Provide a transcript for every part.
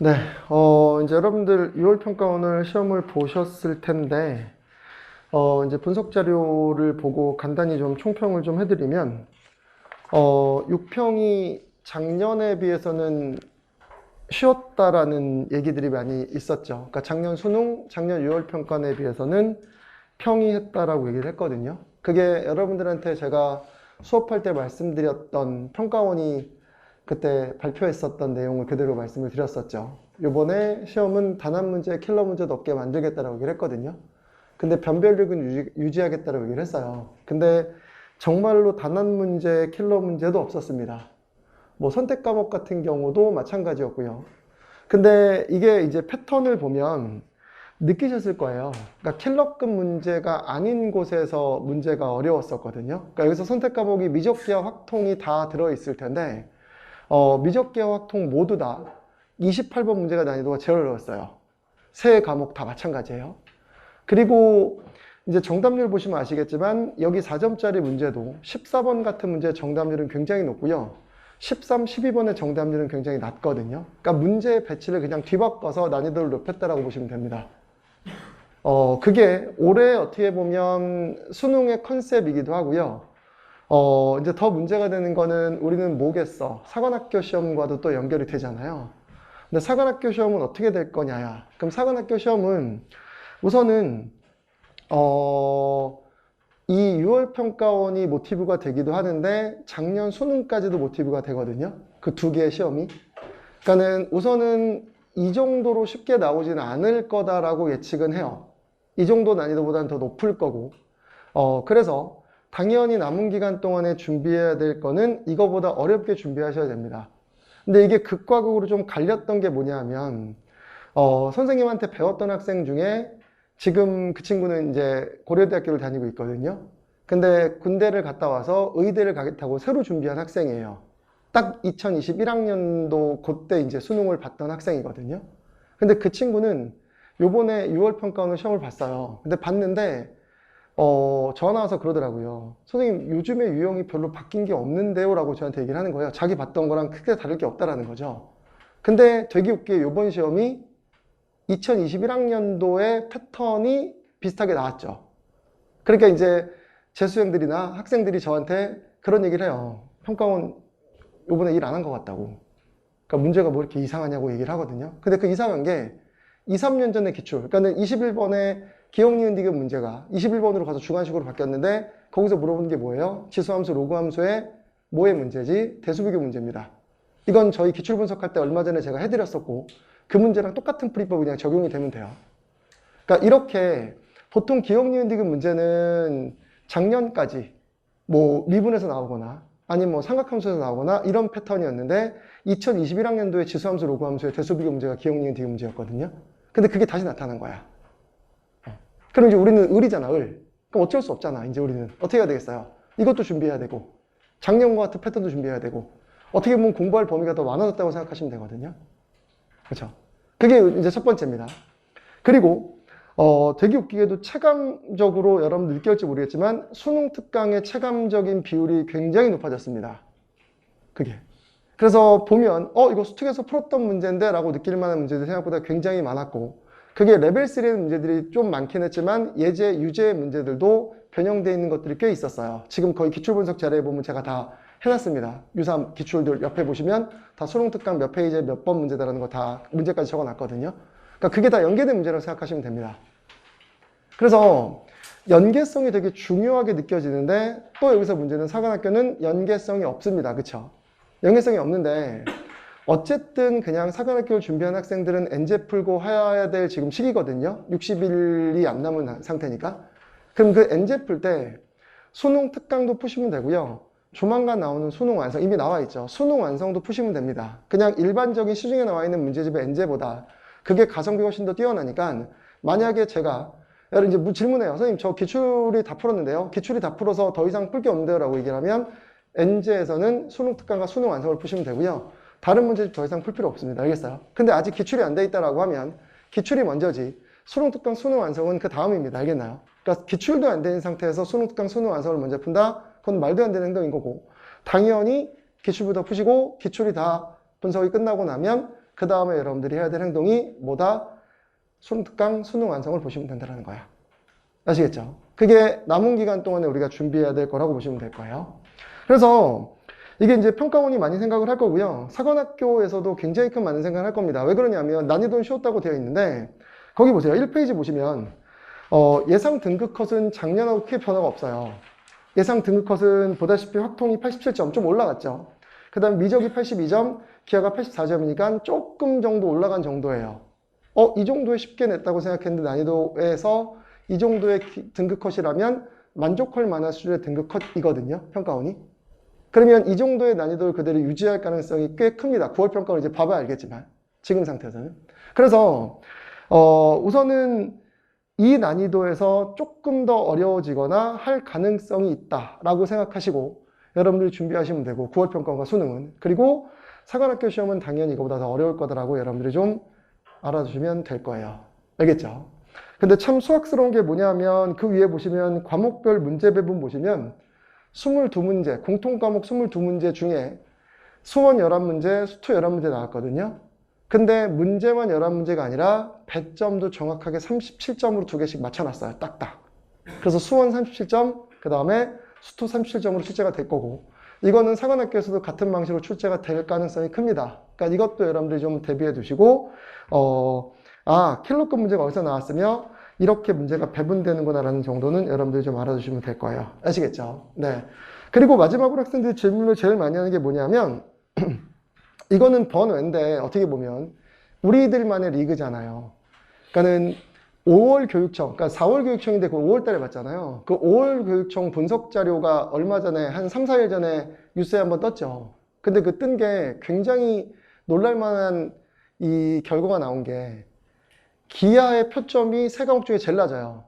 네, 이제 여러분들 6월 평가 오늘 시험을 보셨을 텐데, 이제 분석 자료를 보고 간단히 좀 총평을 좀 해드리면, 6평이 작년에 비해서는 쉬웠다라는 얘기들이 많이 있었죠. 그러니까 작년 수능, 작년 6월 평가에 비해서는 평이 했다라고 얘기를 했거든요. 그게 여러분들한테 제가 수업할 때 말씀드렸던 평가원이 그때 발표했었던 내용을 그대로 말씀을 드렸었죠. 요번에 시험은 단한 문제, 킬러 문제도 없게 만들겠다라고 얘기를 했거든요. 근데 변별력은 유지하겠다라고 얘기를 했어요. 근데 정말로 단한 문제, 킬러 문제도 없었습니다. 뭐 선택 과목 같은 경우도 마찬가지였고요. 근데 이게 이제 패턴을 보면 느끼셨을 거예요. 그러니까 킬러급 문제가 아닌 곳에서 문제가 어려웠었거든요. 그러니까 여기서 선택 과목이 미적기하 확통이 다 들어있을 텐데, 미적기하 확통 모두 다 28번 문제가 난이도가 제일 어려웠어요. 세 과목 다 마찬가지예요. 그리고 이제 정답률 보시면 아시겠지만 여기 4점짜리 문제도 14번 같은 문제의 정답률은 굉장히 높고요. 13, 12번의 정답률은 굉장히 낮거든요. 그러니까 문제 배치를 그냥 뒤바꿔서 난이도를 높였다라고 보시면 됩니다. 그게 올해 어떻게 보면 수능의 컨셉이기도 하고요. 이제 더 문제가 되는 거는 우리는 뭐겠어? 사관학교 시험과도 또 연결이 되잖아요. 근데 사관학교 시험은 어떻게 될 거냐야. 그럼 사관학교 시험은 우선은, 이 6월 평가원이 모티브가 되기도 하는데 작년 수능까지도 모티브가 되거든요. 그 두 개의 시험이. 그러니까는 우선은 이 정도로 쉽게 나오지는 않을 거다라고 예측은 해요. 이 정도 난이도보다는 더 높을 거고. 그래서 당연히 남은 기간 동안에 준비해야 될 거는 이거보다 어렵게 준비하셔야 됩니다. 근데 이게 극과 극으로 좀 갈렸던 게 뭐냐 하면, 선생님한테 배웠던 학생 중에 지금 그 친구는 이제 고려대학교를 다니고 있거든요. 근데 군대를 갔다 와서 의대를 가겠다고 새로 준비한 학생이에요. 딱 2021학년도 그때 이제 수능을 봤던 학생이거든요. 근데 그 친구는 요번에 6월 평가원을 시험을 봤어요. 근데 봤는데, 전화 와서 그러더라고요. 선생님, 요즘에 유형이 별로 바뀐 게 없는데요? 라고 저한테 얘기를 하는 거예요. 자기 봤던 거랑 크게 다를 게 없다라는 거죠. 근데 되게 웃기게 요번 시험이 2021학년도의 패턴이 비슷하게 나왔죠. 그러니까 이제 재수생들이나 학생들이 저한테 그런 얘기를 해요. 평가원 요번에 일 안 한 것 같다고. 그러니까 문제가 뭐 이렇게 이상하냐고 얘기를 하거든요. 근데 그 이상한 게 2, 3년 전의 기출. 그러니까 21번의 기억, 니은, 디귿 문제가 21번으로 가서 주관식으로 바뀌었는데 거기서 물어보는 게 뭐예요? 지수함수, 로그함수의 뭐의 문제지? 대수비교 문제입니다. 이건 저희 기출 분석할 때 얼마 전에 제가 해드렸었고 그 문제랑 똑같은 풀이법이 그냥 적용이 되면 돼요. 그러니까 이렇게 보통 기억, 니은, 디귿 문제는 작년까지 뭐 미분에서 나오거나 아니면 뭐 삼각함수에서 나오거나 이런 패턴이었는데 2021학년도에 지수함수, 로그함수의 대수비교 문제가 기억, 니은, 디귿 문제였거든요. 근데 그게 다시 나타난 거야. 그럼 이제 우리는 을이잖아, 을. 그럼 어쩔 수 없잖아, 이제 우리는. 어떻게 해야 되겠어요? 이것도 준비해야 되고, 작년과 같은 패턴도 준비해야 되고, 어떻게 보면 공부할 범위가 더 많아졌다고 생각하시면 되거든요. 그렇죠? 그게 이제 첫 번째입니다. 그리고 되게 웃기게도 체감적으로 여러분들 느낄지 모르겠지만 수능 특강의 체감적인 비율이 굉장히 높아졌습니다. 그게. 그래서 보면 이거 수특에서 풀었던 문제인데 라고 느낄 만한 문제들이 생각보다 굉장히 많았고 그게 레벨 3의 문제들이 좀 많긴 했지만 예제, 유제 문제들도 변형되어 있는 것들이 꽤 있었어요. 지금 거의 기출분석 자료에 보면 제가 다 해놨습니다. 유사 기출들 옆에 보시면 다 수능 특강 몇 페이지에 몇 번 문제다라는 거 다 문제까지 적어놨거든요. 그러니까 그게 다 연계된 문제라고 생각하시면 됩니다. 그래서 연계성이 되게 중요하게 느껴지는데 또 여기서 문제는 사관학교는 연계성이 없습니다. 그쵸? 연계성이 없는데 어쨌든 그냥 사관학교를 준비한 학생들은 엔제 풀고 해야 될 지금 시기거든요. 60일이 안 남은 상태니까. 그럼 그 엔제 풀 때 수능 특강도 푸시면 되고요. 조만간 나오는 수능 완성, 이미 나와 있죠. 수능 완성도 푸시면 됩니다. 그냥 일반적인 시중에 나와 있는 문제집의 엔제보다 그게 가성비가 훨씬 더 뛰어나니까 만약에 제가 여러분 이제 질문해요. 선생님 저 기출이 다 풀었는데요. 기출이 다 풀어서 더 이상 풀 게 없는데요. 라고 얘기를 하면 엔제에서는 수능 특강과 수능 완성을 푸시면 되고요. 다른 문제집 더 이상 풀 필요 없습니다. 알겠어요? 근데 아직 기출이 안 돼 있다라고 하면 기출이 먼저지 수능 특강 수능 완성은 그 다음입니다. 알겠나요? 그러니까 기출도 안 되는 상태에서 수능 특강 수능 완성을 먼저 푼다? 그건 말도 안 되는 행동인 거고 당연히 기출부터 푸시고 기출이 다 분석이 끝나고 나면 그 다음에 여러분들이 해야 될 행동이 뭐다? 수능 수능 완성을 보시면 된다는 거야. 아시겠죠? 그게 남은 기간 동안에 우리가 준비해야 될 거라고 보시면 될 거예요. 그래서 이게 이제 평가원이 많이 생각을 할 거고요. 사관학교에서도 굉장히 큰 많은 생각을 할 겁니다. 왜 그러냐면 난이도는 쉬웠다고 되어 있는데 거기 보세요. 1페이지 보시면 예상 등급 컷은 작년하고 크게 변화가 없어요. 예상 등급 컷은 보다시피 확통이 87점 좀 올라갔죠. 그 다음 미적이 82점, 기하가 84점이니까 조금 정도 올라간 정도예요. 이 정도에 쉽게 냈다고 생각했는데 난이도에서 이 정도의 등급 컷이라면 만족할 만한 수준의 등급 컷이거든요. 평가원이. 그러면 이 정도의 난이도를 그대로 유지할 가능성이 꽤 큽니다. 9월 평가를 이제 봐봐야 알겠지만 지금 상태에서는. 그래서 우선은 이 난이도에서 조금 더 어려워지거나 할 가능성이 있다라고 생각하시고 여러분들이 준비하시면 되고 9월 평가원과 수능은. 그리고 사관학교 시험은 당연히 이거보다 더 어려울 거다라고 여러분들이 좀 알아두시면 될 거예요. 알겠죠? 근데 참 수학스러운 게 뭐냐면 그 위에 보시면 과목별 문제 배분 보시면 22문제, 공통과목 22문제 중에 수원 11문제, 수투 11문제 나왔거든요. 근데 문제만 11문제가 아니라 배점도 정확하게 37점으로 두 개씩 맞춰놨어요. 딱딱. 그래서 수원 37점, 그 다음에 수투 37점으로 출제가 될 거고 이거는 사관학교에서도 같은 방식으로 출제가 될 가능성이 큽니다. 그러니까 이것도 여러분들이 좀 대비해 두시고 킬로급 문제가 어디서 나왔으며 이렇게 문제가 배분되는구나 라는 정도는 여러분들이 좀 알아두시면 될 거예요. 아시겠죠? 네. 그리고 마지막으로 학생들이 질문을 제일 많이 하는 게 뭐냐면 이거는 번외인데 어떻게 보면 우리들만의 리그잖아요. 그러니까는 5월 교육청, 그러니까 4월 교육청인데 그 5월 달에 봤잖아요. 그 5월 교육청 분석 자료가 얼마 전에 한 3, 4일 전에 뉴스에 한번 떴죠. 근데 그 뜬 게 굉장히 놀랄만한 이 결과가 나온 게 기하의 표점이 세 과목 중에 제일 낮아요.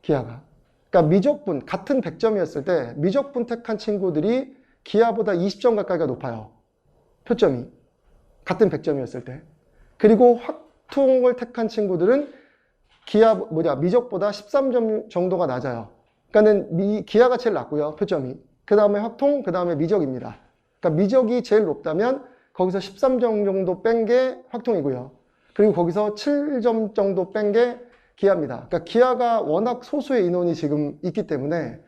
기하가. 그러니까 미적분, 같은 100점이었을 때 미적분 택한 친구들이 기하보다 20점 가까이가 높아요. 표점이. 같은 100점이었을 때. 그리고 확통을 택한 친구들은 미적보다 13점 정도가 낮아요. 그러니까는 기하가 제일 낮고요. 표점이. 그 다음에 확통, 그 다음에 미적입니다. 그러니까 미적이 제일 높다면 거기서 13점 정도 뺀 게 확통이고요. 그리고 거기서 7점 정도 뺀 게 기하입니다. 그러니까 기하가 워낙 소수의 인원이 지금 있기 때문에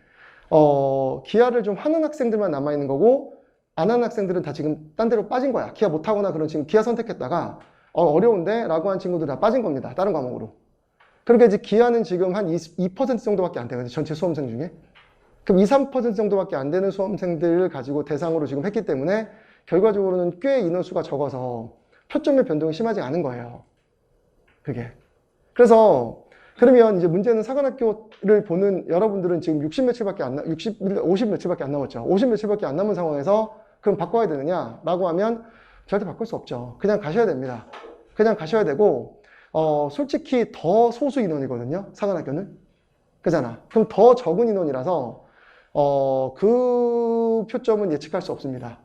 기하를 좀 하는 학생들만 남아있는 거고 안 하는 학생들은 다 지금 딴 데로 빠진 거야. 기하 못하거나 그런 지금 기하 선택했다가 어려운데 라고 한 친구들 다 빠진 겁니다. 다른 과목으로. 그러니까 이제 기하는 지금 한 2% 정도밖에 안 되거든요. 전체 수험생 중에. 그럼 2, 3% 정도밖에 안 되는 수험생들을 가지고 대상으로 지금 했기 때문에 결과적으로는 꽤 인원수가 적어서 표점의 변동이 심하지 않은 거예요. 그게. 그래서 그러면 이제 문제는 사관학교를 보는 여러분들은 지금 50 며칠밖에 안 50 며칠밖에 안 남았죠. 50 며칠밖에 안 남은 상황에서 그럼 바꿔야 되느냐라고 하면 절대 바꿀 수 없죠. 그냥 가셔야 됩니다. 그냥 가셔야 되고 솔직히 더 소수 인원이거든요. 사관학교는. 그잖아. 그럼 더 적은 인원이라서 그 표점은 예측할 수 없습니다.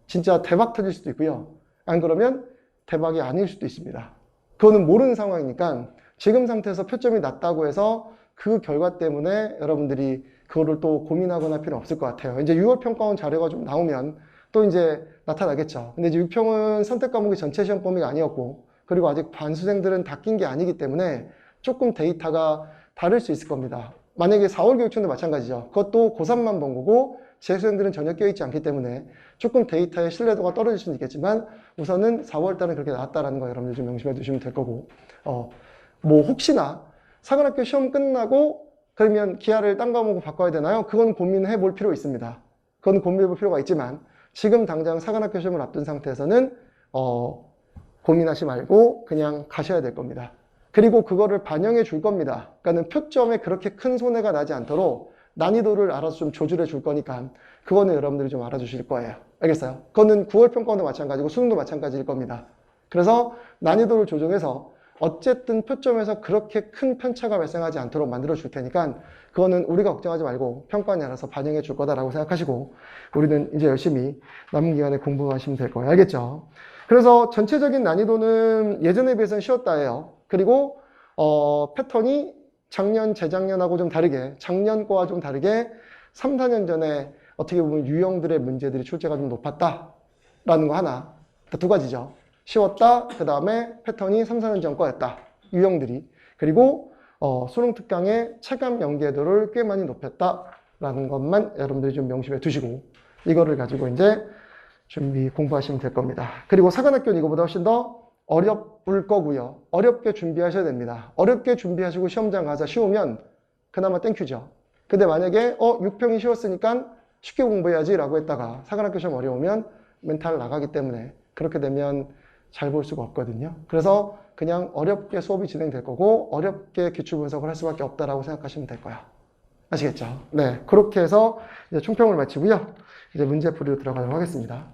진짜 대박 터질 수도 있고요. 안 그러면 대박이 아닐 수도 있습니다. 그거는 모르는 상황이니까 지금 상태에서 표점이 낮다고 해서 그 결과 때문에 여러분들이 그거를 또 고민하거나 할 필요는 없을 것 같아요. 이제 6월 평가원 자료가 좀 나오면 또 이제 나타나겠죠. 근데 이제 6평은 선택 과목이 전체 시험 범위가 아니었고 그리고 아직 반수생들은 다 낀 게 아니기 때문에 조금 데이터가 다를 수 있을 겁니다. 만약에 4월 교육청도 마찬가지죠. 그것도 고3만 본 거고 재수생들은 전혀 껴있지 않기 때문에 조금 데이터의 신뢰도가 떨어질 수는 있겠지만 우선은 4월 달은 그렇게 나왔다라는 거 여러분들 좀 명심해 두시면 될 거고 뭐 혹시나 사관학교 시험 끝나고 그러면 기하를 딴 과목으로 바꿔야 되나요? 그건 고민해 볼 필요 있습니다. 그건 고민해 볼 필요가 있지만 지금 당장 사관학교 시험을 앞둔 상태에서는 고민하지 말고 그냥 가셔야 될 겁니다. 그리고 그거를 반영해 줄 겁니다. 그러니까 표점에 그렇게 큰 손해가 나지 않도록 난이도를 알아서 좀 조절해 줄 거니까 그거는 여러분들이 좀 알아주실 거예요. 알겠어요? 그거는 9월 평가원도 마찬가지고 수능도 마찬가지일 겁니다. 그래서 난이도를 조정해서 어쨌든 표점에서 그렇게 큰 편차가 발생하지 않도록 만들어 줄 테니까 그거는 우리가 걱정하지 말고 평가원이 알아서 반영해 줄 거다라고 생각하시고 우리는 이제 열심히 남은 기간에 공부하시면 될 거예요. 알겠죠? 그래서 전체적인 난이도는 예전에 비해서는 쉬웠다예요. 그리고 패턴이 작년, 재작년하고 좀 다르게 작년 거와 좀 다르게 3, 4년 전에 어떻게 보면 유형들의 문제들이 출제가 좀 높았다라는 거 하나. 두 가지죠. 쉬웠다. 그 다음에 패턴이 3, 4년 전 거였다. 유형들이. 그리고 수능 특강의 체감 연계도를 꽤 많이 높였다라는 것만 여러분들이 좀 명심해 두시고 이거를 가지고 이제 준비 공부하시면 될 겁니다. 그리고 사관학교는 이거보다 훨씬 더 어려울 거고요. 어렵게 준비하셔야 됩니다. 어렵게 준비하시고 시험장 가서 쉬우면 그나마 땡큐죠. 근데 만약에 6평이 쉬웠으니까 쉽게 공부해야지 라고 했다가 사관학교 시험 어려우면 멘탈 나가기 때문에 그렇게 되면 잘 볼 수가 없거든요. 그래서 그냥 어렵게 수업이 진행될 거고 어렵게 기출 분석을 할 수밖에 없다라고 생각하시면 될 거야. 아시겠죠? 네, 그렇게 해서 이제 총평을 마치고요. 이제 문제풀이로 들어가도록 하겠습니다.